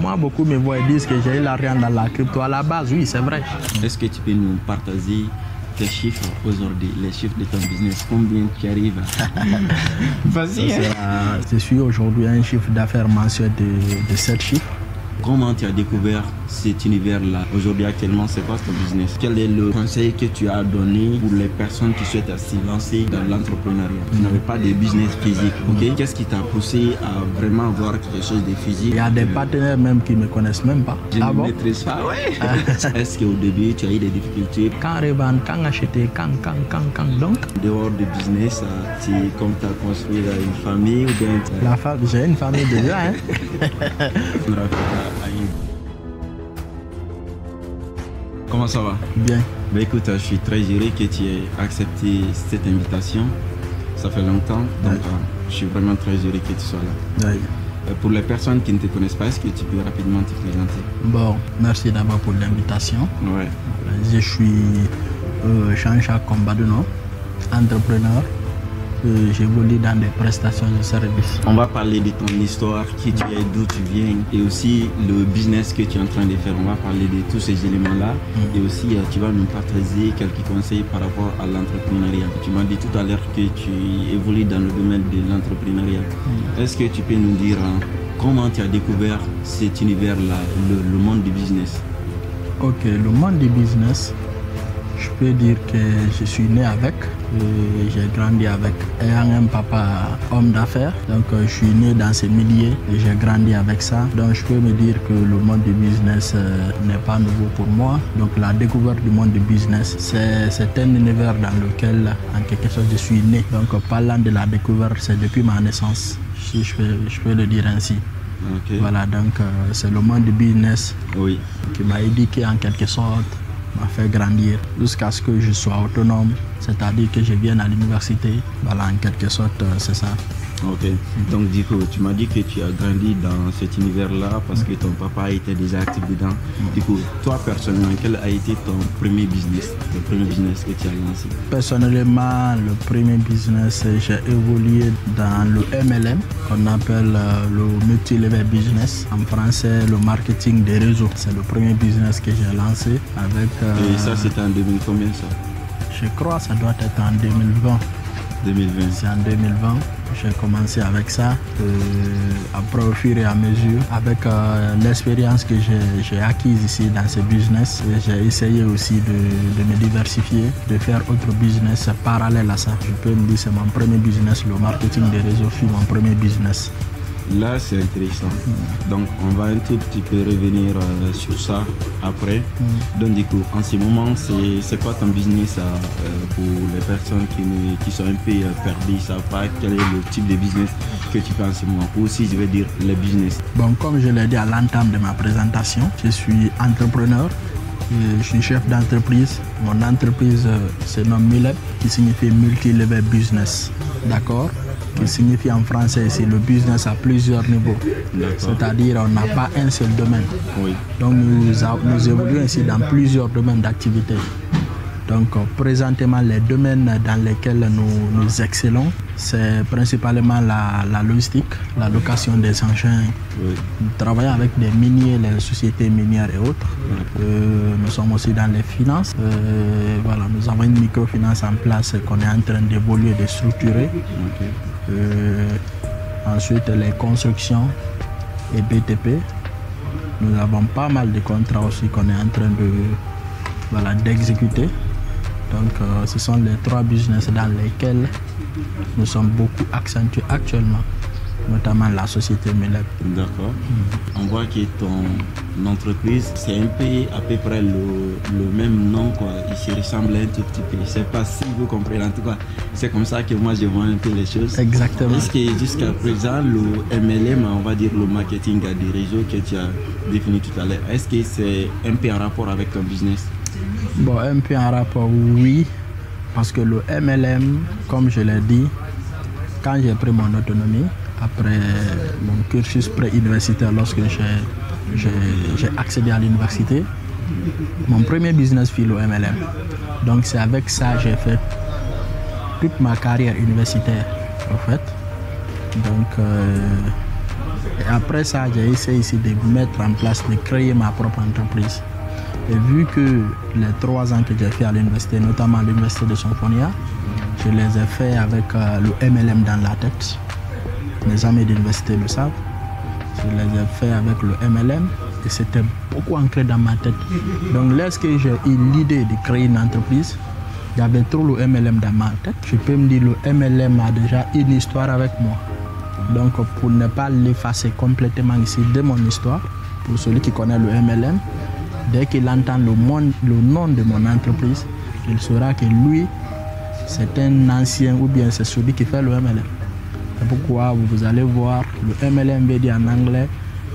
Moi, beaucoup me voient et disent que j'ai eu l'argent dans la crypto. À la base, oui, c'est vrai. Est-ce que tu peux nous partager tes chiffres aujourd'hui, les chiffres de ton business? Combien tu arrives à... Vas-y. Je suis aujourd'hui à un chiffre d'affaires mensuel de 7 chiffres. Comment tu as découvert cet univers-là? Aujourd'hui, actuellement, c'est quoi ton business? Quel est le conseil que tu as donné pour les personnes qui souhaitent se lancer dans l'entrepreneuriat? Tu n'avais pas de business physique, ok? Qu'est-ce qui t'a poussé à vraiment avoir quelque chose de physique? Il y a des partenaires même qui ne me connaissent même pas. Je ne maîtrise pas, ouais. Est-ce qu'au début, tu as eu des difficultés? Quand revendre, quand acheter, quand. Donc, dehors du business, comme tu as construit une famille ou bien... J'ai une famille déjà, hein? Comment ça va? Bien. Ben écoute, je suis très heureux que tu aies accepté cette invitation. Ça fait longtemps, donc je suis vraiment très heureux que tu sois là. Oui. Pour les personnes qui ne te connaissent pas, est-ce que tu peux rapidement te présenter? Bon, merci d'abord pour l'invitation. Ouais. Je suis Jean-Jacques Combadenon, entrepreneur. J'évolue dans des prestations de services. On va parler de ton histoire, qui tu es, d'où tu viens et aussi le business que tu es en train de faire. On va parler de tous ces éléments-là et aussi tu vas nous partager quelques conseils par rapport à l'entrepreneuriat. Tu m'as dit tout à l'heure que tu évolues dans le domaine de l'entrepreneuriat. Est-ce que tu peux nous dire comment tu as découvert cet univers-là, le monde du business? Ok, le monde du business, je peux dire que je suis né avec. J'ai grandi avec ayant un papa homme d'affaires, donc je suis né dans ce milieu et j'ai grandi avec ça. Donc je peux me dire que le monde du business n'est pas nouveau pour moi. Donc la découverte du monde du business, c'est un univers dans lequel en quelque sorte je suis né. Donc parlant de la découverte, c'est depuis ma naissance, si je peux le dire ainsi. Okay. Voilà, donc c'est le monde du business qui m'a éduqué en quelque sorte, m'a fait grandir jusqu'à ce que je sois autonome, c'est-à-dire que je vienne à l'université. Voilà, en quelque sorte, c'est ça. Ok, donc du coup, tu m'as dit que tu as grandi dans cet univers-là parce que ton papa était déjà actif dedans. Du coup, toi personnellement, quel a été ton premier business, le premier business que tu as lancé? Personnellement, le premier business, j'ai évolué dans le MLM, qu'on appelle le multi-level business. En français, le marketing des réseaux. C'est le premier business que j'ai lancé avec... Et ça, c'était en 2000 combien ça? Je crois que ça doit être en 2020. 2020. C'est en 2020. J'ai commencé avec ça. Après, au fur et à mesure, avec l'expérience que j'ai acquise ici dans ce business, j'ai essayé aussi de me diversifier, de faire autre business parallèle à ça. Je peux me dire que c'est mon premier business, le marketing des réseaux fut mon premier business. Là, c'est intéressant. Donc, on va un tout petit peu revenir sur ça après. Donc, du coup, en ce moment, c'est quoi ton business pour les personnes qui sont un peu perdues, ne savent pas quel est le type de business que tu fais en ce moment? Ou aussi, je vais dire, les business. Bon, comme je l'ai dit à l'entame de ma présentation, je suis entrepreneur. Je suis chef d'entreprise. Mon entreprise se nomme MULEB, qui signifie Multi-Level Business. D'accord? Qui signifie en français, c'est le business à plusieurs niveaux. C'est-à-dire on n'a pas un seul domaine. Donc nous évoluons ici dans plusieurs domaines d'activité. Donc présentement, les domaines dans lesquels nous excellons, c'est principalement la logistique, la location des engins. Nous travaillons avec des miniers, les sociétés minières et autres. Nous sommes aussi dans les finances. Voilà, nous avons une microfinance en place qu'on est en train d'évoluer, de structurer. Ensuite, les constructions et BTP. Nous avons pas mal de contrats aussi qu'on est en train d'exécuter. Donc, ce sont les trois business dans lesquels nous sommes beaucoup accentués actuellement, notamment la société MULEB. D'accord. On voit que ton entreprise, c'est un peu à peu près le même nom, quoi. Il se ressemble un tout petit peu. Je ne sais pas si vous comprenez, en tout cas. C'est comme ça que moi je vois un peu les choses. Exactement. Est-ce que jusqu'à présent, le MLM, on va dire le marketing des réseaux que tu as défini tout à l'heure, est-ce que c'est un peu en rapport avec ton business? Bon, un peu en rapport, oui. Parce que le MLM, comme je l'ai dit, quand j'ai pris mon autonomie, après mon cursus pré-universitaire, lorsque j'ai accédé à l'université, mon premier business fut le MLM. Donc c'est avec ça que j'ai fait toute ma carrière universitaire, en fait. Donc Et après ça, j'ai essayé ici de mettre en place, de créer ma propre entreprise. Et vu que les 3 ans que j'ai fait à l'université, notamment à l'université de Symphonia, je les ai fait avec le MLM dans la tête. Mes amis d'université le savent. Je les ai fait avec le MLM et c'était beaucoup ancré dans ma tête. Donc lorsque j'ai eu l'idée de créer une entreprise, il y avait trop le MLM dans ma tête. Je peux me dire le MLM a déjà une histoire avec moi. Donc pour ne pas l'effacer complètement ici de mon histoire, pour celui qui connaît le MLM, dès qu'il entend le nom de mon entreprise, il saura que lui, c'est un ancien ou bien c'est celui qui fait le MLM. C'est pourquoi vous allez voir, le MLM veut dire en anglais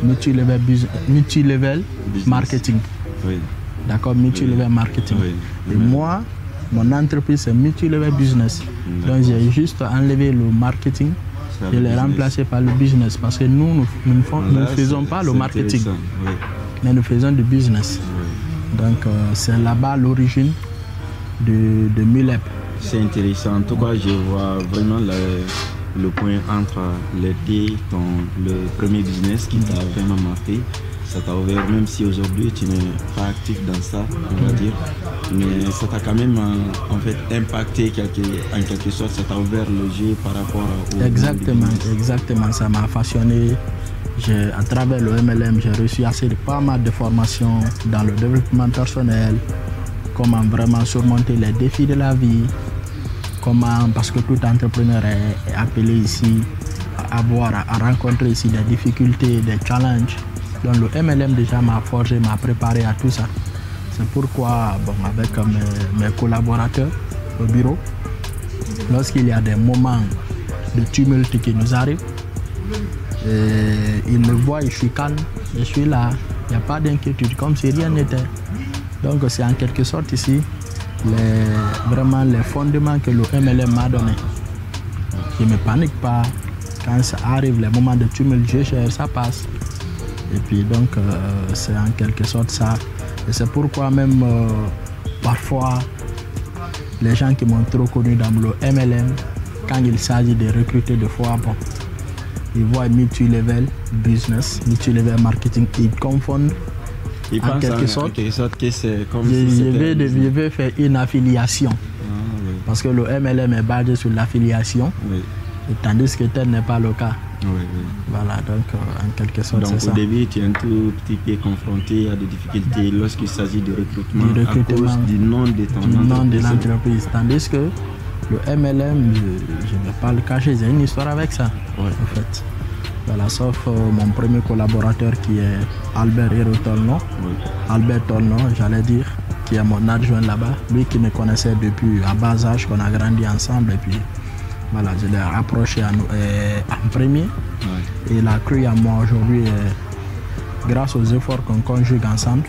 multi-level marketing. Oui. D'accord, multi-level marketing. Oui. Et moi, mon entreprise c'est multi-level business. Donc j'ai juste enlevé le marketing et l'ai remplacé par le business. Parce que nous ne faisons pas le marketing, oui. mais nous faisons du business. Oui. Donc c'est là-bas l'origine de Mulep. C'est intéressant. En tout cas, je vois vraiment le point entre le premier business qui t'a vraiment marqué. Ça t'a ouvert, même si aujourd'hui tu n'es pas actif dans ça, on va dire, mais ça t'a quand même en fait impacté en quelque sorte, ça t'a ouvert le jeu par rapport au Exactement, ça m'a passionné. À travers le MLM, j'ai reçu pas mal de formations dans le développement personnel, comment vraiment surmonter les défis de la vie, parce que tout entrepreneur est appelé ici à rencontrer ici des difficultés, des challenges. Donc le MLM déjà m'a forgé, m'a préparé à tout ça. C'est pourquoi, avec mes collaborateurs au bureau, lorsqu'il y a des moments de tumulte qui nous arrivent, ils me voient, je suis calme, je suis là, il n'y a pas d'inquiétude, comme si rien n'était. Donc c'est en quelque sorte ici vraiment les fondements que le MLM m'a donné. Je ne me panique pas, quand ça arrive, les moments de tumulte, je cherche, ça passe. Et puis donc c'est en quelque sorte ça. Et c'est pourquoi même parfois les gens qui m'ont trop connu dans le MLM, quand il s'agit de recruter de fois, ils voient multi-level business, multi-level marketing, ils confondent. Ils pensent en quelque sorte que c'est comme si je vais faire une affiliation. Oui. Parce que le MLM est basé sur l'affiliation, oui. Tandis que tel n'est pas le cas. Oui. Voilà, donc en quelque sorte c'est ça. Donc au début, tu es un tout petit peu confronté à des difficultés lorsqu'il s'agit de recrutement à cause du nom de ton entreprise. Du nom de l'entreprise. Tandis que le MLM, je ne vais pas le cacher, j'ai une histoire avec ça, en fait. Voilà, sauf mon premier collaborateur qui est Albert Tolnon. Oui. Albert Tolnon, j'allais dire, qui est mon adjoint là-bas. Lui qui me connaissait depuis à bas âge, qu'on a grandi ensemble. Et puis, voilà, je l'ai approché en premier. Oui. Et il a cru à moi aujourd'hui grâce aux efforts qu'on conjugue ensemble.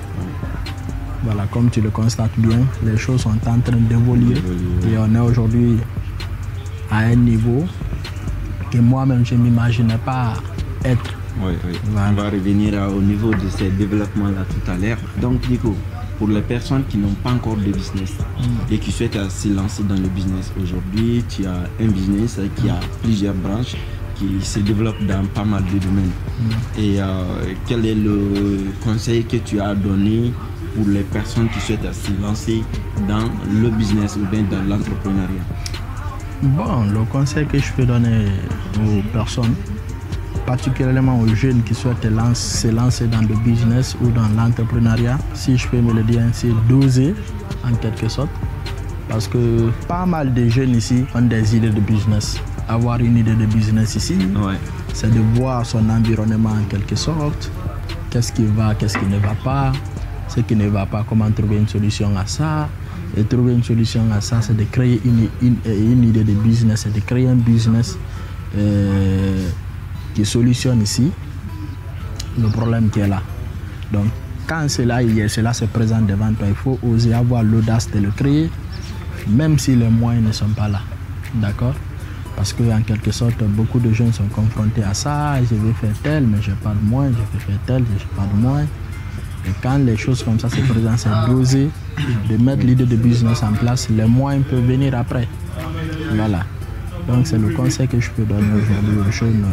Voilà, comme tu le constates bien, les choses sont en train d'évoluer. Et on est aujourd'hui à un niveau que moi-même je ne m'imaginais pas être. Oui. Voilà. On va revenir au niveau de ces développements-là tout à l'heure. Donc, Nico, pour les personnes qui n'ont pas encore de business et qui souhaitent se lancer dans le business, aujourd'hui, tu as un business qui a plusieurs branches qui se développent dans pas mal de domaines. Et quel est le conseil que tu as donné pour les personnes qui souhaitent se lancer dans le business ou bien dans l'entrepreneuriat? Bon, le conseil que je peux donner aux personnes, particulièrement aux jeunes qui souhaitent se lancer dans le business ou dans l'entrepreneuriat, si je peux me le dire ainsi, d'oser en quelque sorte. Parce que pas mal de jeunes ici ont des idées de business. Avoir une idée de business ici, c'est de voir son environnement en quelque sorte. Qu'est-ce qui va, qu'est-ce qui ne va pas. Ce qui ne va pas, comment trouver une solution à ça. Et trouver une solution à ça, c'est de créer une idée de business, c'est de créer un business qui solutionne ici le problème qui est là. Donc, quand cela se présente devant toi, il faut oser avoir l'audace de le créer, même si les moyens ne sont pas là. D'accord? Parce qu'en quelque sorte, beaucoup de jeunes sont confrontés à ça. Je vais faire tel, mais je n'ai pas de moyens. Je vais faire tel, je n'ai pas de moyens. Et quand les choses comme ça se présentent, c'est d'oser, de mettre l'idée de business en place. Les moyens peuvent venir après. Voilà. Donc c'est le conseil que je peux donner aujourd'hui aux jeunes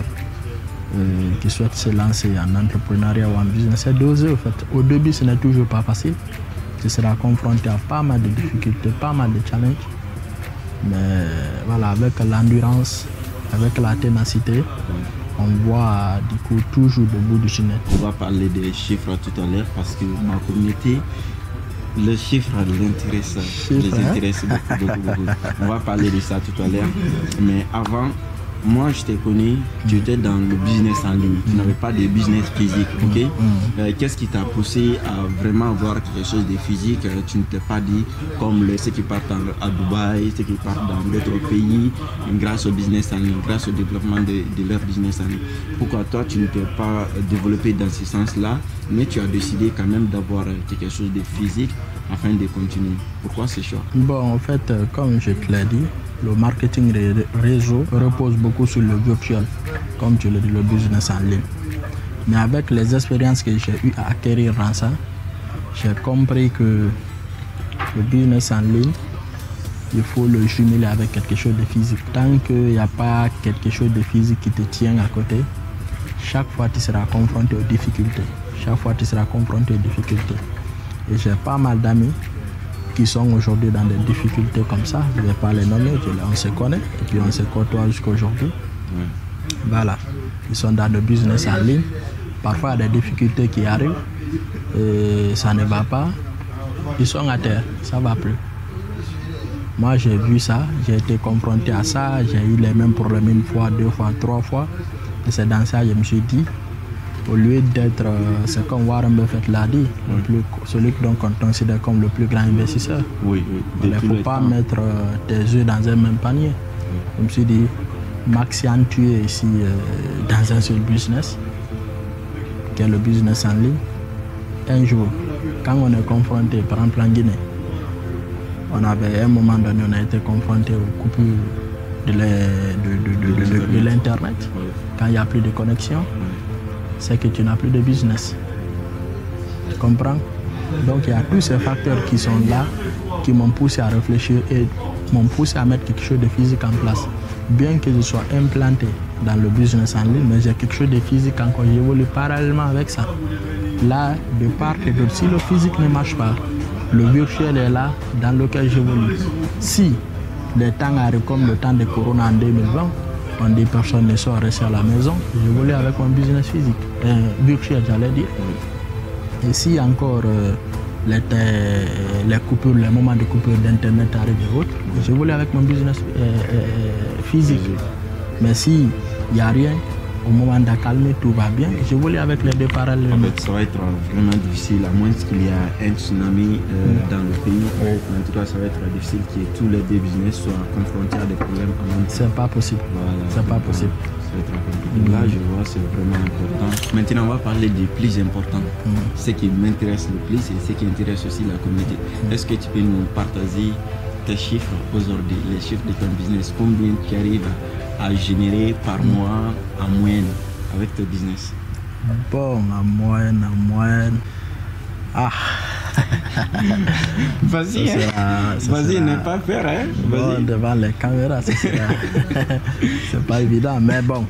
qui souhaitent se lancer en entrepreneuriat ou en business, c'est d'oser. En fait. Au début, ce n'est toujours pas facile. Tu seras confronté à pas mal de difficultés, pas mal de challenges. Mais voilà, avec l'endurance, avec la ténacité, on voit du coup toujours le bout du tunnel. On va parler des chiffres tout à l'heure parce que ma communauté, les chiffres les intéressent beaucoup. On va parler de ça tout à l'heure. Mais avant, moi je t'ai connu, tu étais dans le business en ligne, tu n'avais pas de business physique, ok? Qu'est-ce qui t'a poussé à vraiment avoir quelque chose de physique? Tu ne t'es pas dit comme ceux qui partent à Dubaï, ceux qui partent dans d'autres pays, grâce au business en ligne, grâce au développement de leur business en ligne. Pourquoi toi tu ne t'es pas développé dans ce sens-là, mais tu as décidé quand même d'avoir quelque chose de physique afin de continuer? Pourquoi ce choix? Bon, en fait, comme je te l'ai dit, le marketing réseau repose beaucoup sur le virtuel, comme tu l'as dit, le business en ligne. Mais avec les expériences que j'ai eu à acquérir dans ça, j'ai compris que le business en ligne, il faut le jumeler avec quelque chose de physique. Tant qu'il n'y a pas quelque chose de physique qui te tient à côté, chaque fois tu seras confronté aux difficultés. Et j'ai pas mal d'amis qui sont aujourd'hui dans des difficultés comme ça. Je ne vais pas les nommer, on se connaît et puis on se côtoie jusqu'à aujourd'hui. Voilà, ils sont dans le business en ligne. Parfois, il y a des difficultés qui arrivent et ça ne va pas. Ils sont à terre, ça ne va plus. Moi, j'ai vu ça, j'ai été confronté à ça, j'ai eu les mêmes problèmes une fois, deux fois, trois fois. Et c'est dans ça que je me suis dit, au lieu d'être, c'est comme Warren Buffett l'a dit, celui qu'on considère comme le plus grand investisseur. Il ne faut pas mettre tes œufs dans un même panier. Je me suis dit, m'accentuer ici dans un seul business, qui est le business en ligne. Un jour, quand on est confronté, par exemple en Guinée, à un moment donné, on a été confronté aux coupures de l'Internet. Quand il n'y a plus de connexion, c'est que tu n'as plus de business. Tu comprends? Donc il y a tous ces facteurs qui sont là, qui m'ont poussé à réfléchir et m'ont poussé à mettre quelque chose de physique en place. Bien que je sois implanté dans le business en ligne, mais j'ai quelque chose de physique encore, j'évolue parallèlement avec ça. Là, de part et d'autre, si le physique ne marche pas, le virtuel est là dans lequel j'évolue. Si les temps arrivent comme le temps de Corona en 2020, on dit personne ne sort rester à la maison, j'évolue avec mon business physique, virtuel j'allais dire. Et si encore les coupures, les moments de coupure d'internet arrivent et autres, j'évolue avec mon business physique. Mais s'il n'y a rien, au moment d'accalmer, tout va bien, j'évolue avec les deux parallèles. En fait, ça va être vraiment difficile, à moins qu'il y ait un tsunami dans le pays. En tout cas, ça va être difficile que tous les deux business soient confrontés à des problèmes en même temps. C'est pas possible. Voilà, c'est pas possible. Ça va être compliqué. Là, je vois, c'est vraiment important. Maintenant, on va parler du plus important. Ce qui m'intéresse le plus et ce qui intéresse aussi la communauté. Est-ce que tu peux nous partager tes chiffres aujourd'hui, les chiffres de ton business? Combien tu arrives à générer par mois en moyenne avec ton business? Bon, en moyenne. Ah. Vas-y, vas-y, ne pas faire, hein. Bon, devant les caméras, c'est pas évident, mais bon,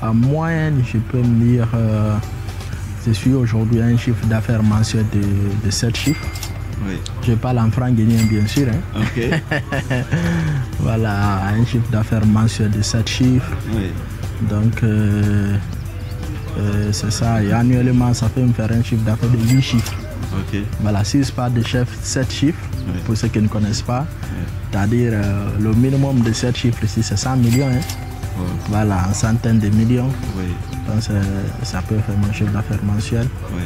en moyenne, je peux me dire, je suis aujourd'hui à un chiffre d'affaires mensuel de 7 chiffres. Oui. Je parle en franc guinéen, bien sûr. Hein. Ok. Voilà, un chiffre d'affaires mensuel de 7 chiffres. Oui. Donc, c'est ça. Et annuellement, ça peut me faire un chiffre d'affaires de 8 chiffres. Ok. Voilà, si je parle de 7 chiffres, oui. Pour ceux qui ne connaissent pas, c'est-à-dire le minimum de 7 chiffres ici, c'est 100 millions. Hein. Oh. Voilà, en centaines de millions. Oui. Donc, ça peut faire mon chiffre d'affaires mensuel. Oui.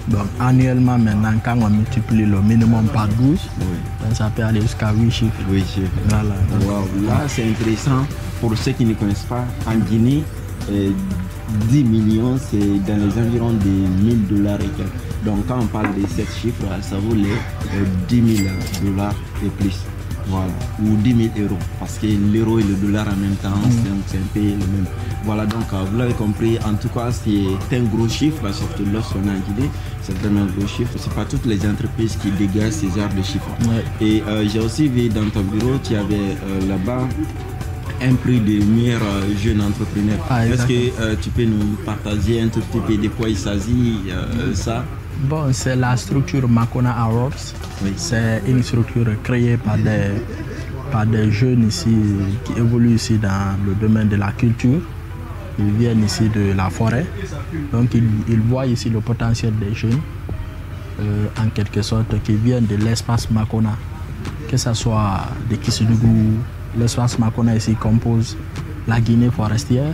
Donc annuellement maintenant, quand on multiplie le minimum par 12, Oui. donc ça peut aller jusqu'à 8 chiffres. 8 chiffres. Voilà. Wow. Là, c'est intéressant. Pour ceux qui ne connaissent pas, en Guinée, 10 millions, c'est dans les environs de $1000 et quelques. Donc quand on parle de 7 chiffres, ça vaut les $10 000 et plus. Voilà. Ou 10 000 euros. Parce que l'euro et le dollar en même temps, c'est un peu le même. Voilà, donc vous l'avez compris, en tout cas c'est un gros chiffre, surtout lorsqu'on est en Guinée, c'est vraiment un gros chiffre. C'est pas toutes les entreprises qui dégagent ces genres de chiffres. Ouais. Et j'ai aussi vu dans ton bureau, tu avais là-bas un prix de meilleur jeune entrepreneur. Est-ce que tu peux nous partager un tout petit peu de quoi il s'agit ça? Bon, c'est la structure Makona Awards. Oui. C'est une structure créée par des jeunes ici qui évoluent ici dans le domaine de la culture. Ils viennent ici de la forêt. Donc ils voient ici le potentiel des jeunes, en quelque sorte, qui viennent de l'espace Makona. Que ce soit de Kisudougou, l'espace Makona ici compose la Guinée forestière,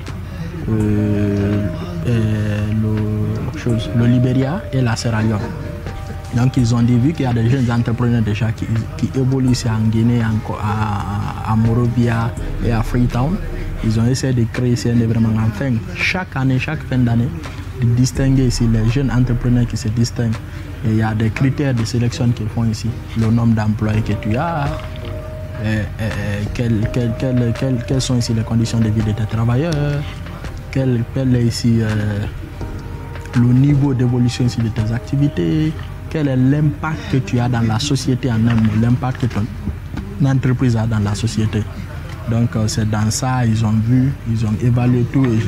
le Libéria et la Sierra Leone. Donc ils ont dit, vu qu'il y a des jeunes entrepreneurs déjà qui évoluent ici en Guinée, à Monrovia et à Freetown, ils ont essayé de créer ici un événement. Enfin, chaque année, chaque fin d'année, de distinguer ici les jeunes entrepreneurs qui se distinguent. Et il y a des critères de sélection qu'ils font ici. Le nombre d'employés que tu as, quelles sont ici les conditions de vie de tes travailleurs, quel est ici le niveau d'évolution ici de tes activités, quel est l'impact que tu as dans la société en un mot, l'impact que ton entreprise a dans la société. Donc c'est dans ça, ils ont vu, ils ont évalué tout et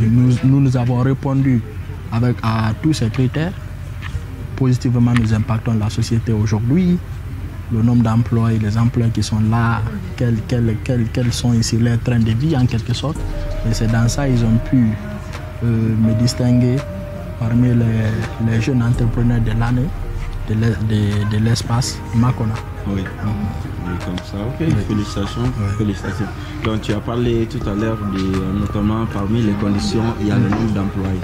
nous avons répondu à tous ces critères. Positivement, nous impactons la société aujourd'hui, le nombre d'emplois, les emplois qui sont là, quels sont ici les trains de vie en quelque sorte. Et c'est dans ça qu'ils ont pu me distinguer parmi les jeunes entrepreneurs de l'année de l'espace Makona. Oui. Comme ça, ok, oui. Félicitations. Oui. Félicitations. Donc tu as parlé tout à l'heure notamment parmi les conditions, il y a le nombre d'employés.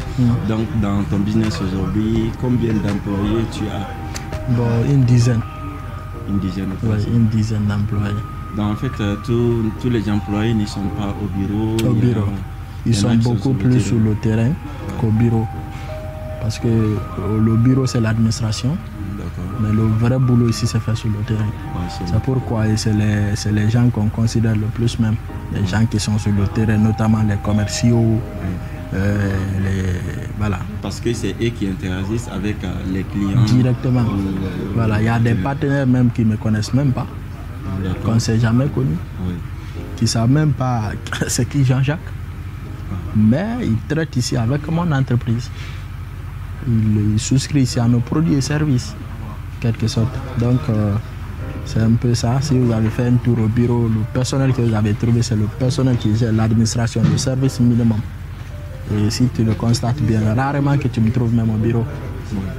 Donc dans ton business aujourd'hui, combien d'employés tu as? Bon, une dizaine. Une dizaine de personnes. Oui, une dizaine d'employés. Donc en fait, tous les employés ne sont pas au bureau. Au bureau. Ils sont beaucoup plus sur le terrain qu'au bureau. Parce que le bureau, c'est l'administration. Mais le vrai boulot ici, c'est fait sur le terrain. Ouais, c'est pourquoi c'est les gens qu'on considère le plus même. Les gens qui sont sur le terrain, notamment les commerciaux. Voilà. Parce que c'est eux qui interagissent avec les clients. Directement. Voilà. Il y a des partenaires même qui ne me connaissent même pas. Qu'on ne s'est jamais connus. Oui. Qui ne savent même pas c'est qui Jean-Jacques. Mais ils traitent ici avec mon entreprise. Ils souscrivent ici à nos produits et services. Quelque sorte. Donc c'est un peu ça. Si vous avez fait un tour au bureau, le personnel que vous avez trouvé, c'est le personnel qui gère l'administration, le service minimum. Et si tu le constates bien, rarement que tu me trouves même au bureau.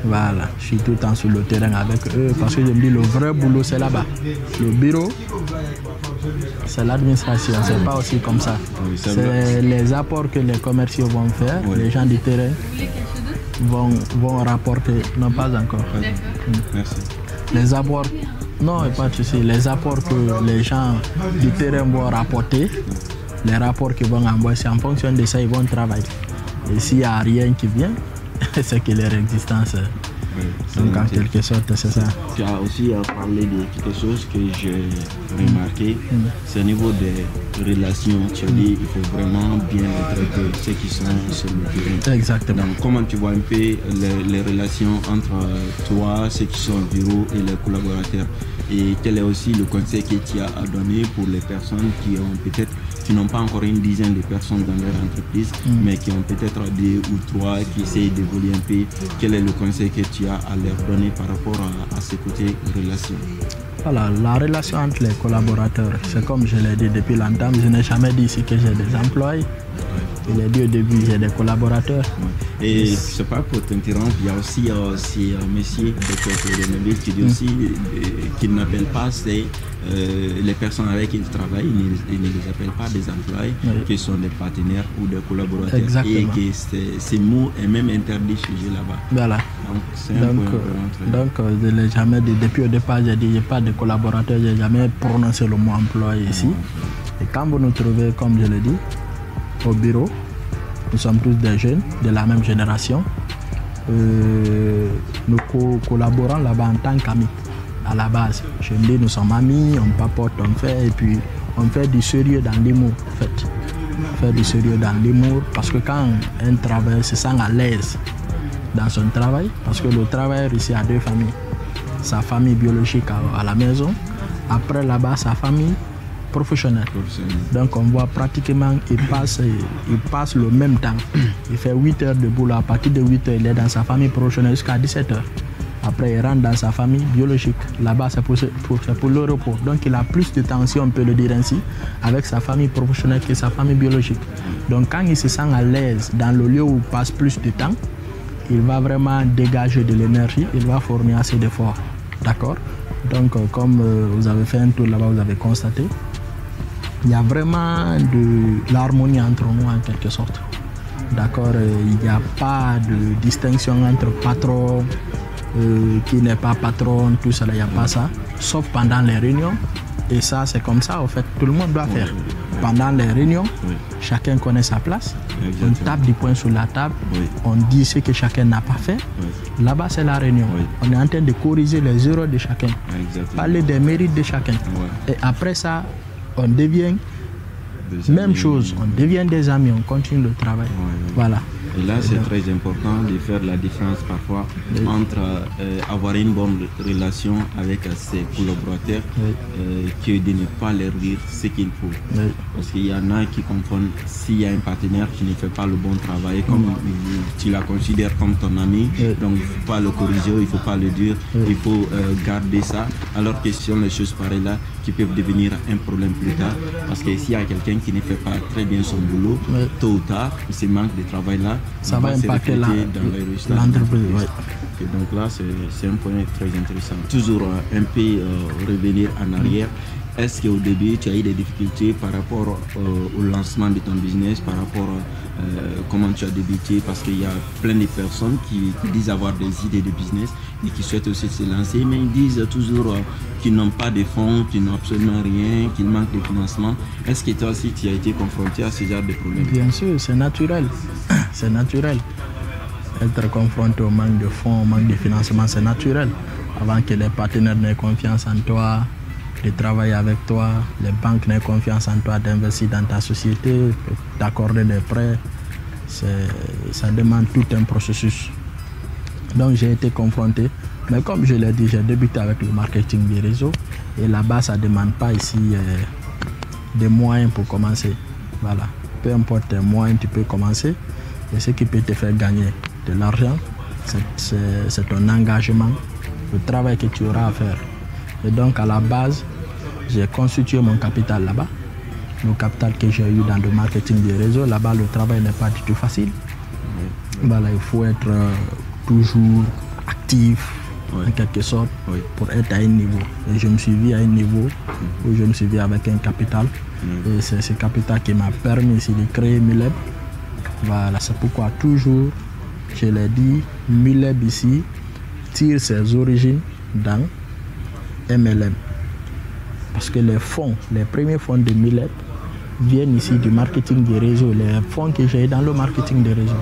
Voilà, je suis tout le temps sur le terrain avec eux parce que je me dis le vrai boulot c'est là-bas. Le bureau, c'est l'administration, c'est pas aussi comme ça. Oui, c'est les apports que les commerciaux vont faire, oui. Les gens du terrain vont rapporter, non pas encore. Merci. Les apports, non, pas de souci. Les apports que les gens du terrain vont rapporter, les rapports qu'ils vont envoyer, c'est en fonction de ça ils vont travailler. Et s'il n'y a rien qui vient, c'est que leur existence. Oui, donc en quelque sorte, c'est ça. Tu as aussi parlé de quelque chose que j'ai remarqué, c'est au niveau des relations. Tu as dit qu'il faut vraiment bien traiter ceux qui sont sur le terrain. Exactement. Donc comment tu vois un peu les relations entre toi, ceux qui sont au bureau et les collaborateurs? Et quel est aussi le conseil que tu as à donner pour les personnes qui n'ont pas encore une dizaine de personnes dans leur entreprise, mais qui ont peut-être 2 ou 3 qui essayent d'évoluer un peu? Quel est le conseil que tu as à leur donner par rapport à ce côté relation? Voilà, la relation entre les collaborateurs, c'est comme je l'ai dit depuis longtemps, je n'ai jamais dit ici que j'ai des employés. Je l'ai dit au début, j'ai des collaborateurs. Et je ne sais pas pour t'interrompre, il y a aussi monsieur qui dit aussi qu'il n'appelle pas les personnes avec qui il travaille, il ne les appelle pas des employés, oui. Qui sont des partenaires ou des collaborateurs. Exactement. Et que ces mots est même interdit chez eux là-bas. Voilà. Donc c'est un point donc je ne l'ai jamais dit. Depuis au départ, j'ai dit qu'il n'y a pas de collaborateurs, je n'ai jamais prononcé le mot employé ici. Et quand vous nous trouvez, comme je l'ai dit, au bureau, nous sommes tous des jeunes de la même génération. Nous collaborons là-bas en tant qu'amis. À la base, je me dis, nous sommes amis, on papote, on fait, et puis on fait du sérieux dans l'humour, en fait. On fait du sérieux dans l'humour, parce que quand un travailleur se sent à l'aise dans son travail, parce que le travailleur ici a 2 familles. Sa famille biologique à la maison, après là-bas, sa famille professionnel. Donc on voit pratiquement, il passe le même temps. Il fait 8 heures de boulot. À partir de 8 heures, il est dans sa famille professionnelle jusqu'à 17 heures. Après, il rentre dans sa famille biologique. Là-bas, c'est pour le repos. Donc, il a plus de temps, si on peut le dire ainsi, avec sa famille professionnelle que sa famille biologique. Donc, quand il se sent à l'aise dans le lieu où il passe plus de temps, il va vraiment dégager de l'énergie, il va fournir assez d'efforts. D'accord? Donc, comme vous avez fait un tour là-bas, vous avez constaté, il y a vraiment de l'harmonie entre nous en quelque sorte. D'accord? Il n'y a pas de distinction entre patron, qui n'est pas patron, tout ça, il n'y a pas ça, sauf pendant les réunions. Et ça, c'est comme ça, en fait, tout le monde doit faire. Pendant les réunions, chacun connaît sa place. On tape du poing sur la table, on dit ce que chacun n'a pas fait. Là-bas, c'est la réunion. On est en train de corriger les erreurs de chacun, parler des mérites de chacun. Et après ça, on devient même chose, on devient des amis, on continue le travail. Voilà. Et là, c'est très important de faire la différence parfois entre avoir une bonne relation avec ses collaborateurs que de ne pas leur dire ce qu'il faut. Parce qu'il y en a qui confondent, s'il y a un partenaire qui ne fait pas le bon travail, comme tu la considères comme ton ami, donc il ne faut pas le corriger, il ne faut pas le dire, il faut garder ça. Alors que ce sont les choses pareilles là qui peuvent devenir un problème plus tard. Parce que s'il y a quelqu'un qui ne fait pas très bien son boulot, tôt ou tard, ce manque de travail là, ça va impacter l'entreprise. Et donc là, c'est un point très intéressant. Toujours un peu revenir en arrière. Est-ce qu'au début, tu as eu des difficultés par rapport au lancement de ton business, par rapport à comment tu as débuté? Parce qu'il y a plein de personnes qui disent avoir des idées de business et qui souhaitent aussi se lancer, mais ils disent toujours qu'ils n'ont pas de fonds, qu'ils n'ont absolument rien, qu'ils manquent de financement. Est-ce que toi aussi, tu as été confronté à ce genre de problèmes? Bien sûr, c'est naturel. C'est naturel. Être confronté au manque de fonds, au manque de financement, c'est naturel. Avant que les partenaires n'aient confiance en toi, de travailler avec toi, les banques n'aient confiance en toi, d'investir dans ta société, d'accorder des prêts, ça demande tout un processus. Donc j'ai été confronté, mais comme je l'ai dit, j'ai débuté avec le marketing des réseaux et là-bas ça ne demande pas ici des moyens pour commencer. Voilà. Peu importe tes moyens, tu peux commencer et ce qui peut te faire gagner de l'argent, c'est ton engagement, le travail que tu auras à faire. Et donc à la base, j'ai constitué mon capital là-bas. Le capital que j'ai eu dans le marketing des réseaux, là-bas le travail n'est pas du tout facile. Voilà, il faut être toujours actif en quelque sorte pour être à un niveau. Et je me suis vu à un niveau où je me suis vu avec un capital. Et c'est ce capital qui m'a permis ici de créer Muleb. Voilà, c'est pourquoi toujours, je l'ai dit, Muleb ici tire ses origines dans MLM. Parce que les fonds, les premiers fonds de Muleb viennent ici du marketing des réseaux, les fonds que j'ai dans le marketing des réseaux.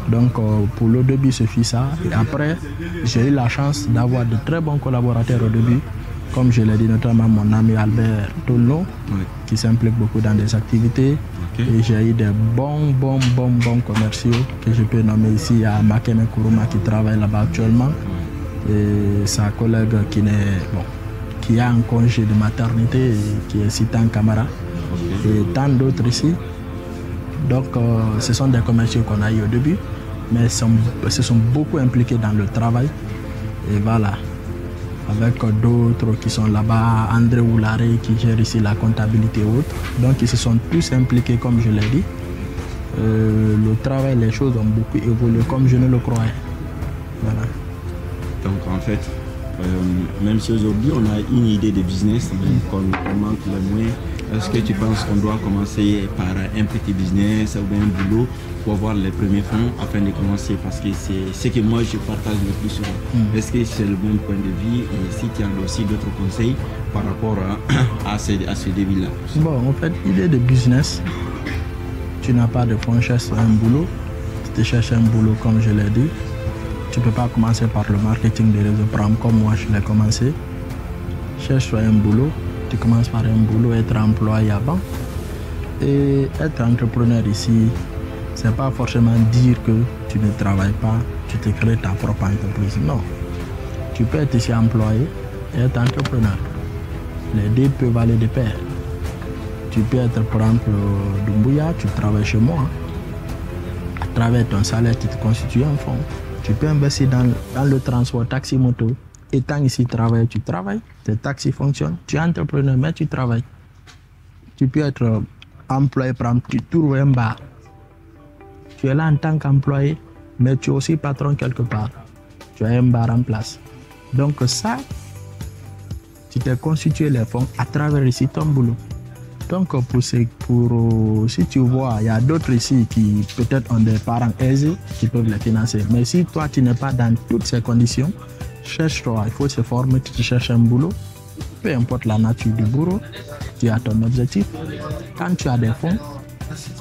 Donc pour le début, ce fut ça. Et après, j'ai eu la chance d'avoir de très bons collaborateurs au début. Comme je l'ai dit, notamment mon ami Albert Tolno, qui s'implique beaucoup dans des activités. Et j'ai eu des bons commerciaux que je peux nommer ici à Makeme Kourouma qui travaille là-bas actuellement. Et sa collègue qui a un congé de maternité, qui est Sitan Kamara. Et tant d'autres ici. Donc ce sont des commerciaux qu'on a eu au début, mais se sont beaucoup impliqués dans le travail. Et voilà, avec d'autres qui sont là-bas, André Oularé qui gère ici la comptabilité et autres. Donc ils se sont tous impliqués comme je l'ai dit. Le travail, les choses ont beaucoup évolué comme je ne le croyais. Voilà. Donc en fait, même si aujourd'hui on a une idée de business, mais qu'on manque les moyens, est-ce que tu penses qu'on doit commencer par un petit business ou bien un boulot pour avoir les premiers fonds afin de commencer? Parce que c'est ce que moi je partage le plus souvent. Est-ce que c'est le bon point de vue et si tu as aussi d'autres conseils par rapport à ce début-là? Bon, en fait, l'idée de business, tu n'as pas de fonds, cherche un boulot. Tu te cherches un boulot comme je l'ai dit. Tu ne peux pas commencer par le marketing des réseaux, comme moi je l'ai commencé. Cherche-toi un boulot. Tu commences par un boulot, être employé avant. Et être entrepreneur ici, ce n'est pas forcément dire que tu ne travailles pas, tu te crées ta propre entreprise. Non. Tu peux être ici employé et être entrepreneur. Les deux peuvent aller de pair. Tu peux être, par exemple, Doumbouya, tu travailles chez moi. À travers ton salaire, tu te constitues un fonds. Tu peux investir dans le transport taxi-moto. Étant ici travailleur, tu travailles. Tes taxis fonctionnent. Tu es entrepreneur, mais tu travailles. Tu peux être employé, par exemple, tu trouves un bar. Tu es là en tant qu'employé, mais tu es aussi patron quelque part. Tu as un bar en place. Donc ça, tu t'es constitué les fonds à travers ici ton boulot. Donc si tu vois, il y a d'autres ici qui peut-être ont des parents aisés qui peuvent les financer. Mais si toi, tu n'es pas dans toutes ces conditions, cherche-toi, il faut se former, tu te cherches un boulot. Peu importe la nature du boulot, tu as ton objectif. Quand tu as des fonds,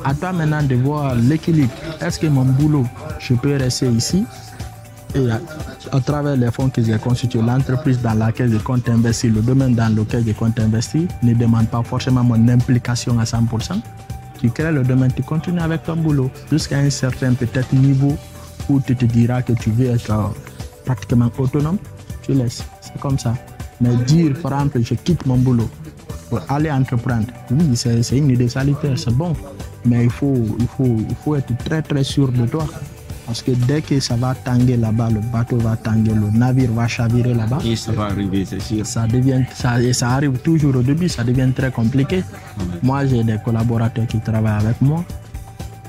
à toi maintenant de voir l'équilibre. Est-ce que mon boulot, je peux rester ici et à travers les fonds que j'ai constitués, l'entreprise dans laquelle je compte investir, le domaine dans lequel je compte investir, ne demande pas forcément mon implication à 100%. Tu crées le domaine, tu continues avec ton boulot jusqu'à un certain peut-être niveau où tu te diras que tu veux être pratiquement autonome, tu laisses. C'est comme ça. Mais dire, par exemple, je quitte mon boulot pour aller entreprendre, oui, c'est une idée salutaire, c'est bon. Mais il faut être très très sûr de toi. Parce que dès que ça va tanguer là-bas, le bateau va tanguer, le navire va chavirer là-bas. Et ça va arriver, c'est sûr. Ça arrive toujours au début, ça devient très compliqué. Moi, j'ai des collaborateurs qui travaillent avec moi.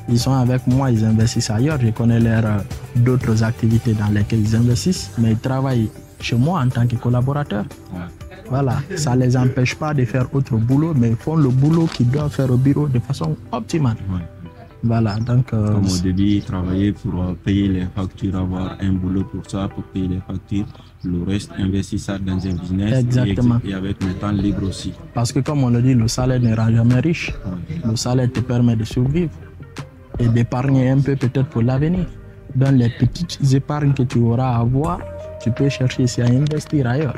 Ils sont avec moi, ils investissent ailleurs. Je connais d'autres activités dans lesquelles ils investissent, mais ils travaillent chez moi en tant que collaborateurs. Voilà, ça ne les empêche pas de faire autre boulot, mais ils font le boulot qu'ils doivent faire au bureau de façon optimale. Voilà, donc... Comme au début, travailler pour payer les factures, avoir un boulot pour ça, pour payer les factures. Le reste, investir ça dans un business. Exactement. Et avec le temps libre aussi. Parce que comme on le dit, le salaire ne rend jamais riche. Le salaire te permet de survivre et d'épargner un peu peut-être pour l'avenir. Dans les petites épargnes que tu auras à avoir, tu peux chercher ici à investir ailleurs,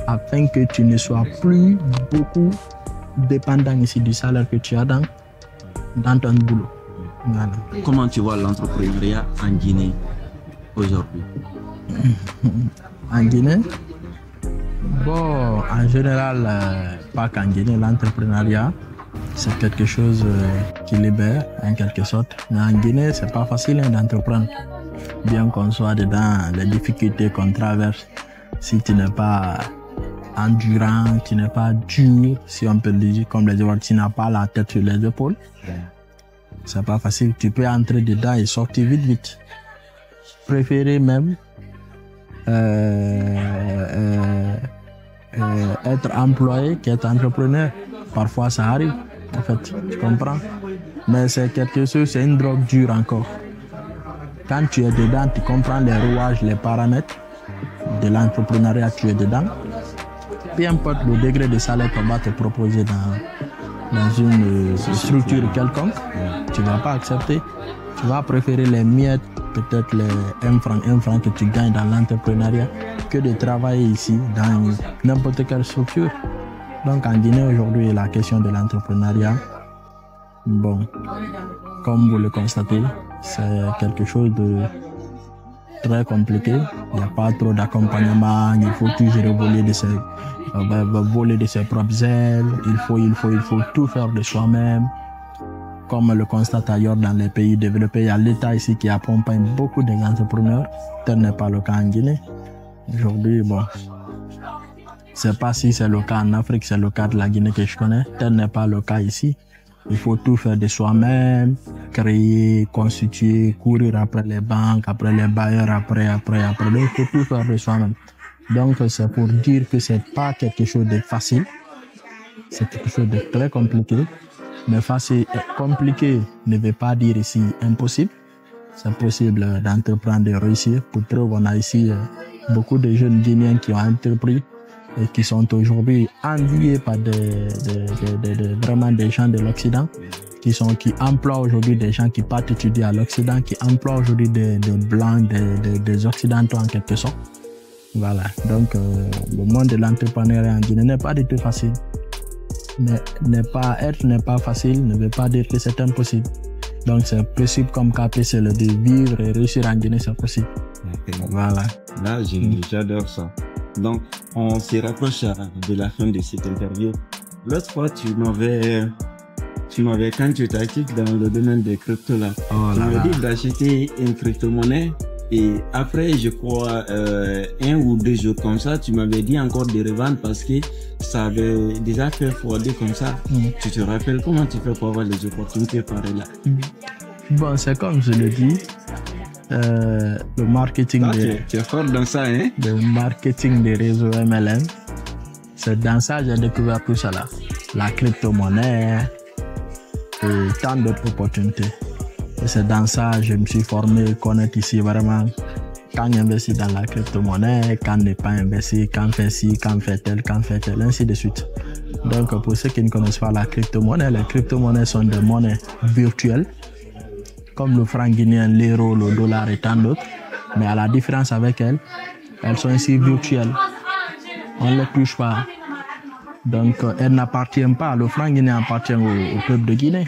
afin que tu ne sois plus beaucoup dépendant ici du salaire que tu as dans ton boulot. Voilà. Comment tu vois l'entrepreneuriat en Guinée aujourd'hui? En Guinée? Bon, en général, pas qu'en Guinée, l'entrepreneuriat, c'est quelque chose qui libère en quelque sorte. Mais en Guinée, c'est pas facile d'entreprendre. Bien qu'on soit dedans, les difficultés qu'on traverse, si tu n'es pas endurant, tu n'es pas dur, si on peut le dire comme les joueurs, tu n'as pas la tête sur les épaules. C'est pas facile. Tu peux entrer dedans et sortir vite. Préférer même être employé qu'être entrepreneur. Parfois, ça arrive. En fait, tu comprends. Mais c'est quelque chose, c'est une drogue dure encore. Quand tu es dedans, tu comprends les rouages, les paramètres de l'entrepreneuriat, tu es dedans. Peu importe le degré de salaire qu'on va te proposer dans une structure quelconque, tu ne vas pas accepter. Tu vas préférer les miettes, peut-être les 1 franc que tu gagnes dans l'entrepreneuriat, que de travailler ici dans n'importe quelle structure. Donc en Guinée aujourd'hui, la question de l'entrepreneuriat, bon, comme vous le constatez, c'est quelque chose de très compliqué. Il n'y a pas trop d'accompagnement, il faut toujours voler de ses propres ailes, il faut tout faire de soi-même. Comme on le constate ailleurs dans les pays développés, il y a l'État ici qui accompagne beaucoup d'entrepreneurs. Tel n'est pas le cas en Guinée. Aujourd'hui, bon, je ne sais pas si c'est le cas en Afrique, c'est le cas de la Guinée que je connais. Tel n'est pas le cas ici. Il faut tout faire de soi-même, créer, constituer, courir après les banques, après les bailleurs, après. Il faut tout faire de soi-même. Donc, c'est pour dire que c'est pas quelque chose de facile. C'est quelque chose de très compliqué. Mais facile et compliqué ne veut pas dire ici impossible. C'est possible d'entreprendre, de réussir. Pour preuve, on a ici beaucoup de jeunes Guinéens qui ont entrepris et qui sont aujourd'hui enviés par vraiment des gens de l'Occident, qui emploient aujourd'hui des gens qui partent étudier à l'Occident, qui emploient aujourd'hui des Blancs, des Occidentaux en quelque sorte. Voilà, donc le monde de l'entrepreneuriat en Guinée n'est pas du tout facile. Être n'est pas facile ne veut pas dire que c'est impossible. Donc c'est possible comme KPC le dit, vivre et réussir en Guinée, c'est possible. Voilà. Là, j'adore ça. Donc, on se rapproche de la fin de cette interview. L'autre fois, tu m'avais tu m'avais, quand tu étais actif dans le domaine des cryptos là, tu m'avais dit d'acheter une crypto-monnaie et après, je crois, 1 ou 2 jours comme ça, tu m'avais dit encore de revendre parce que ça avait déjà fait forwarder comme ça. Tu te rappelles comment tu fais pour avoir les opportunités pareilles là? Bon, c'est comme je l'ai dit, le marketing tu es fort dans ça, hein? Le marketing des réseaux MLM, c'est dans ça que j'ai découvert tout ça là. La crypto-monnaie et tant d'autres opportunités. Et c'est dans ça que je me suis formé, connaître ici vraiment quand investir dans la crypto-monnaie, quand ne pas investir, quand faire ci, quand faire tel, ainsi de suite. Donc pour ceux qui ne connaissent pas la crypto-monnaie, les crypto-monnaies sont des monnaies virtuelles, comme le franc guinéen, l'euro, le dollar et tant d'autres. Mais à la différence avec elles, elles sont ici virtuelles. On ne les touche pas. Donc elles n'appartiennent pas, le franc guinéen appartient au peuple de Guinée.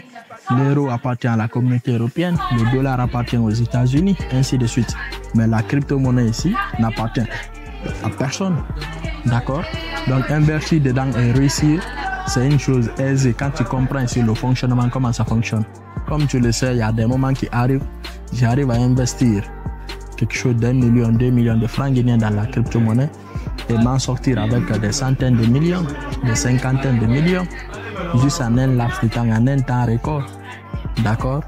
L'euro appartient à la communauté européenne, le dollar appartient aux États-Unis, ainsi de suite. Mais la crypto-monnaie ici n'appartient à personne. D'accord? Donc investir dedans et réussir, c'est une chose aisée quand tu comprends ici le fonctionnement, comment ça fonctionne. Comme tu le sais, il y a des moments qui arrivent, j'arrive à investir quelque chose d'1 million, 2 millions de francs guinéens dans la crypto-monnaie et m'en sortir avec des centaines de millions, des cinquantaines de millions, juste en un laps de temps, en un temps record. D'accord?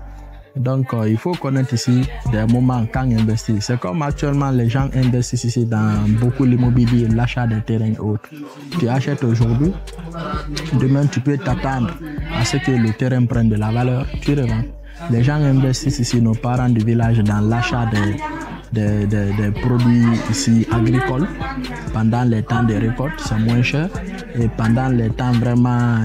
Donc, il faut connaître ici des moments quand investir. C'est comme actuellement les gens investissent ici dans beaucoup l'immobilier, l'achat des terrains et autres. Tu achètes aujourd'hui, demain tu peux t'attendre à ce que le terrain prenne de la valeur, tu revends. Les gens investissent ici, nos parents du village, dans l'achat des produits ici agricoles pendant les temps de récolte, c'est moins cher, et pendant les temps vraiment,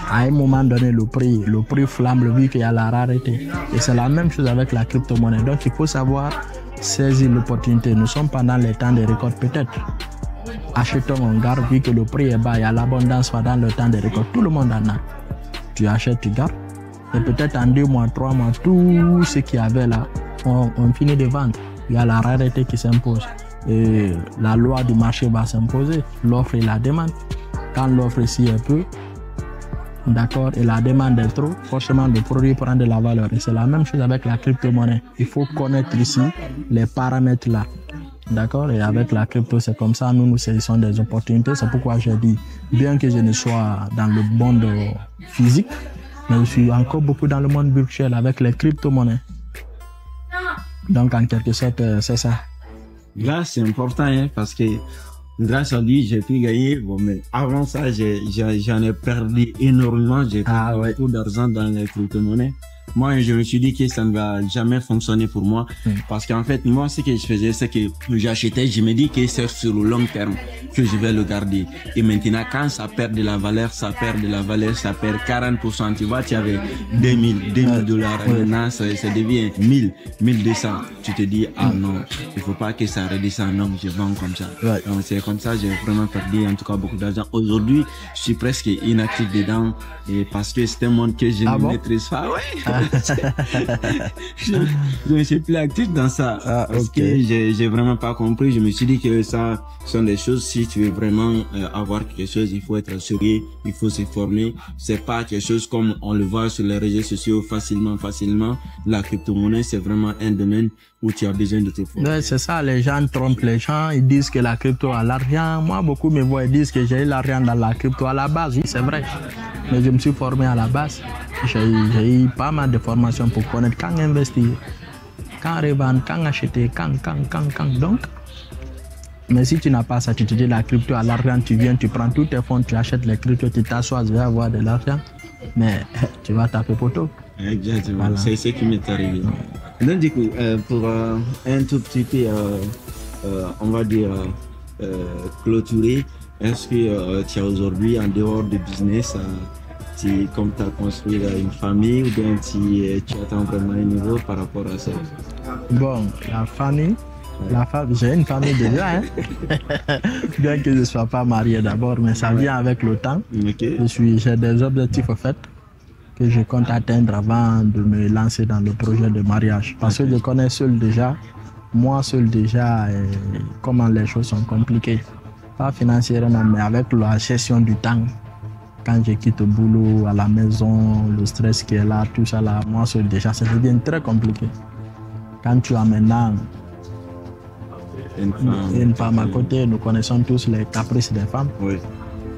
à un moment donné, le prix flambe vu qu'il y a la rareté. Et c'est la même chose avec la crypto-monnaie. Donc il faut savoir saisir l'opportunité. Nous sommes pendant les temps de récolte, peut-être achetons, on garde, vu que le prix est bas, il y a l'abondance pendant le temps de récolte, tout le monde en a. Tu achètes, tu gardes, et peut-être en 2 mois, 3 mois, tout ce qu'il y avait là, on finit de vendre. Il y a la rareté qui s'impose et la loi du marché va s'imposer, l'offre et la demande. Quand l'offre ici est peu, d'accord, et la demande est trop, forcément le produit prend de la valeur. Et c'est la même chose avec la crypto-monnaie. Il faut connaître ici les paramètres là, d'accord, et avec la crypto c'est comme ça, nous saisissons des opportunités. C'est pourquoi j'ai dit, bien que je ne sois dans le monde physique, mais je suis encore beaucoup dans le monde virtuel avec les crypto-monnaies. Donc, en quelque sorte, c'est ça. Là, c'est important, hein, parce que grâce à lui, j'ai pu gagner. Bon, mais avant ça, j'en ai perdu énormément. J'ai perdu beaucoup d'argent dans les crypto-monnaies. Moi, je me suis dit que ça ne va jamais fonctionner pour moi. Parce qu'en fait, moi, ce que je faisais, c'est que j'achetais, je me dis que c'est sur le long terme que je vais le garder. Et maintenant, quand ça perd de la valeur, ça perd 40%. Tu vois, tu avais 2000 dollars. Maintenant, ça devient 1000, 1200. Tu te dis, ah non, il faut pas que ça redescende. Non, je vends comme ça. Donc, c'est comme ça, j'ai vraiment perdu, en tout cas, beaucoup d'argent. Aujourd'hui, je suis presque inactif dedans. Et parce que c'est un monde que je ne maîtrise pas. Je ne suis plus actif dans ça parce que j'ai vraiment pas compris. Je me suis dit que ça sont des choses, si tu veux vraiment avoir quelque chose, il faut être sérieux, il faut se former. C'est pas quelque chose comme on le voit sur les réseaux sociaux facilement. La crypto-monnaie, c'est vraiment un domaine où tu as besoin de te former. Ouais, c'est ça, les gens trompent les gens, ils disent que la crypto a l'argent. Moi, beaucoup me voient, ils disent que j'ai eu l'argent dans la crypto à la base. Oui, c'est vrai. Mais je me suis formé à la base. J'ai eu pas mal de formations pour connaître quand investir, quand revendre, quand acheter, quand. Donc, mais si tu n'as pas ça, tu te dis la crypto à l'argent, tu viens, tu prends tous tes fonds, tu achètes les cryptos, tu t'assois, je vais avoir de l'argent. Mais tu vas taper poteau. Exactement, voilà. C'est ce qui m'est arrivé. Donc du coup, pour un tout petit peu, on va dire, clôturer, est-ce que tu as aujourd'hui, en dehors du business, comme tu as construit une famille, ou bien tu attends vraiment un niveau par rapport à ça? Bon, la famille, j'ai une famille déjà, hein? Bien que je ne sois pas marié d'abord, mais ça vient avec le temps. J'ai des objectifs en fait que je compte atteindre avant de me lancer dans le projet de mariage. Parce que je connais moi seul déjà, comment les choses sont compliquées. Pas financièrement, mais avec la gestion du temps. Quand je quitte le boulot, à la maison, le stress qui est là, tout ça là, moi, déjà, ça devient très compliqué. Quand tu as maintenant une femme à côté, nous connaissons tous les caprices des femmes. Oui.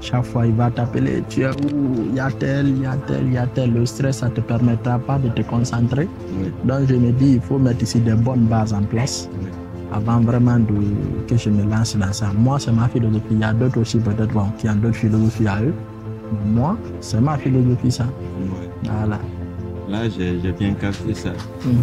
Chaque fois, il va t'appeler, tu es où? Il y a tel, il y a tel, il y a tel. Le stress, ça ne te permettra pas de te concentrer. Oui. Donc, je me dis, il faut mettre ici des bonnes bases en place avant vraiment que je me lance dans ça. Moi, c'est ma philosophie. Il y a d'autres aussi, peut-être, qui ont d'autres philosophies à eux. Mais moi, c'est ma philosophie, ça. Oui. Voilà. Là, j'ai bien capté ça. Il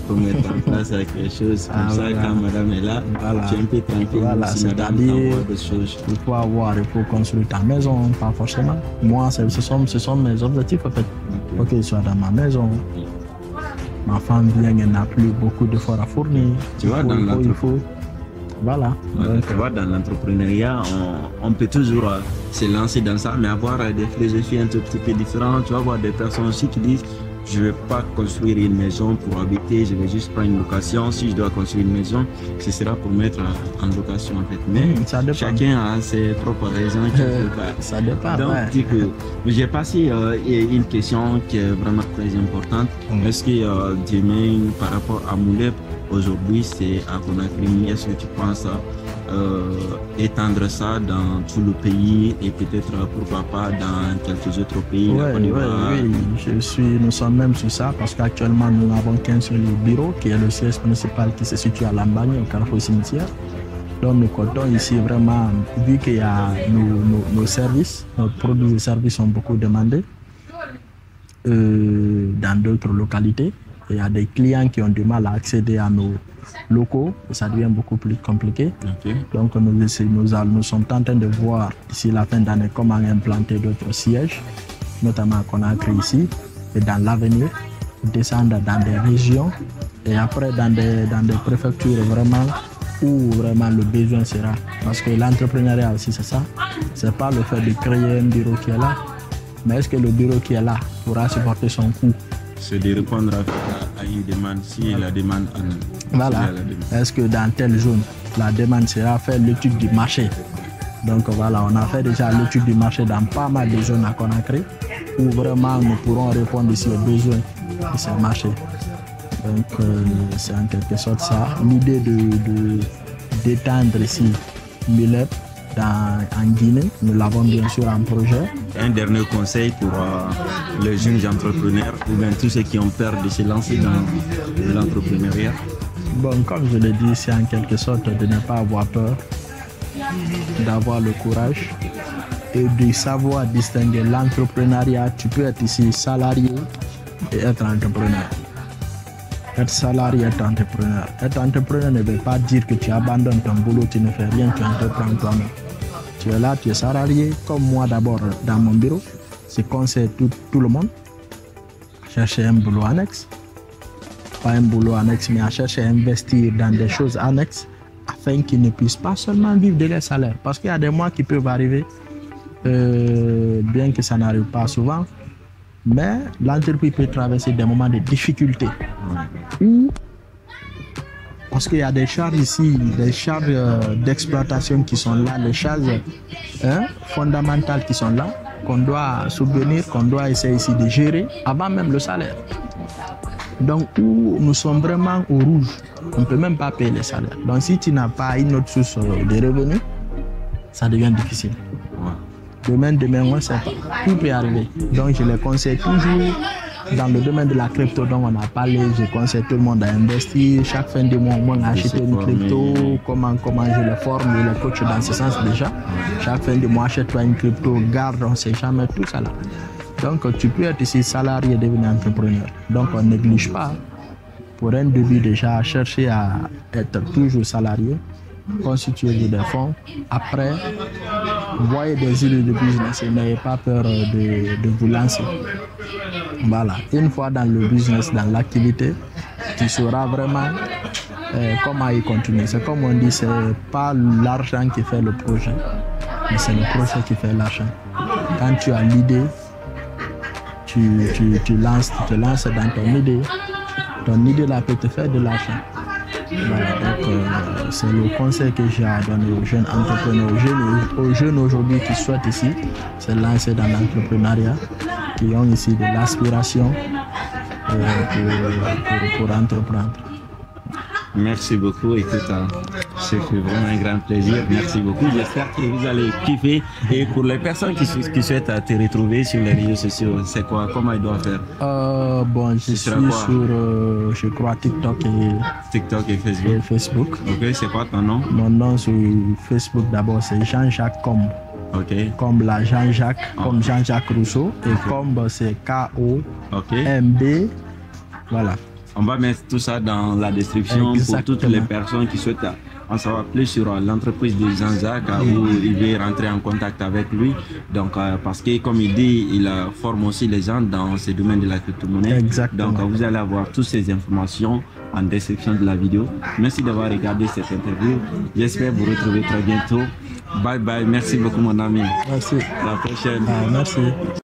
faut mettre en place quelque chose comme ça. Voilà. Quand madame est là, tu es un peu tranquille. Voilà, si madame c'est-à-dire, t'envoie des choses. il faut construire ta maison, pas forcément. Moi, ce sont mes objectifs, en fait. Il faut qu'il soit dans ma maison. Ma femme vient, elle n'a plus beaucoup d'efforts à fournir. Tu vois, Voilà. Tu vois, dans l'entrepreneuriat, on peut toujours se lancer dans ça, mais avoir des philosophies un tout petit peu différentes. Tu vas voir des personnes aussi qui disent je ne vais pas construire une maison pour habiter, je vais juste prendre une location. Si je dois construire une maison, ce sera pour mettre en location en fait. Mais chacun a ses propres raisons. Ça dépend. Donc, du coup, j'ai passé une question qui est vraiment très importante. Est-ce que demain, par rapport à Moulep, aujourd'hui, c'est à Conakry, est-ce que tu penses étendre ça dans tout le pays et peut-être pourquoi pas dans quelques autres pays? Oui, nous sommes même sur ça parce qu'actuellement nous n'avons qu'un seul bureau qui est le siège principal qui se situe à Lambagne, au Carrefour Cimetière. Donc nous comptons ici vraiment, vu qu'il y a nos services, nos produits et services sont beaucoup demandés dans d'autres localités. Il y a des clients qui ont du mal à accéder à nos locaux et ça devient beaucoup plus compliqué. Okay. Donc nous sommes en train de voir d'ici la fin d'année comment implanter d'autres sièges, notamment à Conakry ici, et dans l'avenir, descendre dans des régions et après dans des préfectures vraiment où vraiment le besoin sera. Parce que l'entrepreneuriat aussi c'est ça, c'est pas le fait de créer un bureau qui est là, mais est-ce que le bureau qui est là pourra supporter son coût? C'est de répondre à une demande, si la demande en... Voilà. Est-ce que dans telle zone, la demande sera faire l'étude du marché? Donc voilà, on a fait déjà l'étude du marché dans pas mal de zones à Conakry où vraiment nous pourrons répondre ici aux besoins de ce marché. Donc c'est en quelque sorte ça. L'idée d'étendre ici Moulep en Guinée, nous l'avons bien sûr en projet. Un dernier conseil pour les jeunes entrepreneurs ou bien tous ceux qui ont peur de se lancer dans l'entrepreneuriat? Bon, comme je l'ai dit, c'est en quelque sorte de ne pas avoir peur, d'avoir le courage et de savoir distinguer l'entrepreneuriat. Tu peux être ici salarié et être entrepreneur. Être salarié, être entrepreneur. Être entrepreneur ne veut pas dire que tu abandonnes ton boulot, tu ne fais rien, tu entreprends toi-même. Tu es là, tu es salarié, comme moi d'abord dans mon bureau. Je conseille tout le monde à chercher un boulot annexe. Pas un boulot annexe, mais à chercher à investir dans des choses annexes afin qu'ils ne puissent pas seulement vivre de leur salaire. Parce qu'il y a des mois qui peuvent arriver, bien que ça n'arrive pas souvent, mais l'entreprise peut traverser des moments de difficulté. Parce qu'il y a des charges ici, des charges d'exploitation qui sont là, les charges fondamentales qui sont là, qu'on doit subvenir, qu'on doit essayer ici de gérer avant même le salaire. Donc, où nous sommes vraiment au rouge, on ne peut même pas payer les salaires. Donc, si tu n'as pas une autre source de revenus, ça devient difficile. Demain, on ne sait pas. Tout peut arriver. Donc, je les conseille toujours. Dans le domaine de la crypto dont on a parlé, je conseille tout le monde à investir. Chaque fin de mois, au moins acheter une crypto. Comment je les forme, je les coach dans ce sens déjà. Chaque fin de mois, achète-toi une crypto, garde, on ne sait jamais tout ça là. Donc, tu peux être ici salarié et devenir entrepreneur. Donc, on ne néglige pas. Pour un début, déjà, chercher à être toujours salarié, constituer des fonds. Après, voyez des idées de business et n'ayez pas peur de vous lancer. Voilà, une fois dans le business, dans l'activité, tu sauras vraiment comment y continuer. C'est comme on dit, c'est pas l'argent qui fait le projet, mais c'est le projet qui fait l'argent. Quand tu as l'idée, tu te lances dans ton idée là peut te faire de l'argent. Voilà, donc, c'est le conseil que j'ai à donner aux jeunes entrepreneurs, aux jeunes aujourd'hui qui souhaitent ici se lancer dans l'entrepreneuriat, qui ont ici de l'aspiration pour entreprendre. Merci beaucoup. Écoute, c'est vraiment un grand plaisir. Merci beaucoup. J'espère que vous allez kiffer. Et pour les personnes qui souhaitent te retrouver sur les réseaux sociaux, c'est quoi? Comment ils doivent faire? Bon, je suis sur, je crois, TikTok et Facebook. Ok, c'est quoi ton nom? Mon nom sur Facebook d'abord, c'est Jean-Jacques Combe. Ok. Comme la Jean-Jacques, comme Jean-Jacques Rousseau. Et Combe, c'est K-O-M-B. Voilà. On va mettre tout ça dans la description. Exactement. Pour toutes les personnes qui souhaitent en savoir plus sur l'entreprise de Jean-Jacques, où il veut rentrer en contact avec lui. Donc, parce que comme il dit, il forme aussi les gens dans ce domaine de la crypto-monnaie. Exactement. Donc, vous allez avoir toutes ces informations en description de la vidéo. Merci d'avoir regardé cette interview. J'espère vous retrouver très bientôt. Bye bye. Merci beaucoup, mon ami. Merci. À la prochaine. Merci.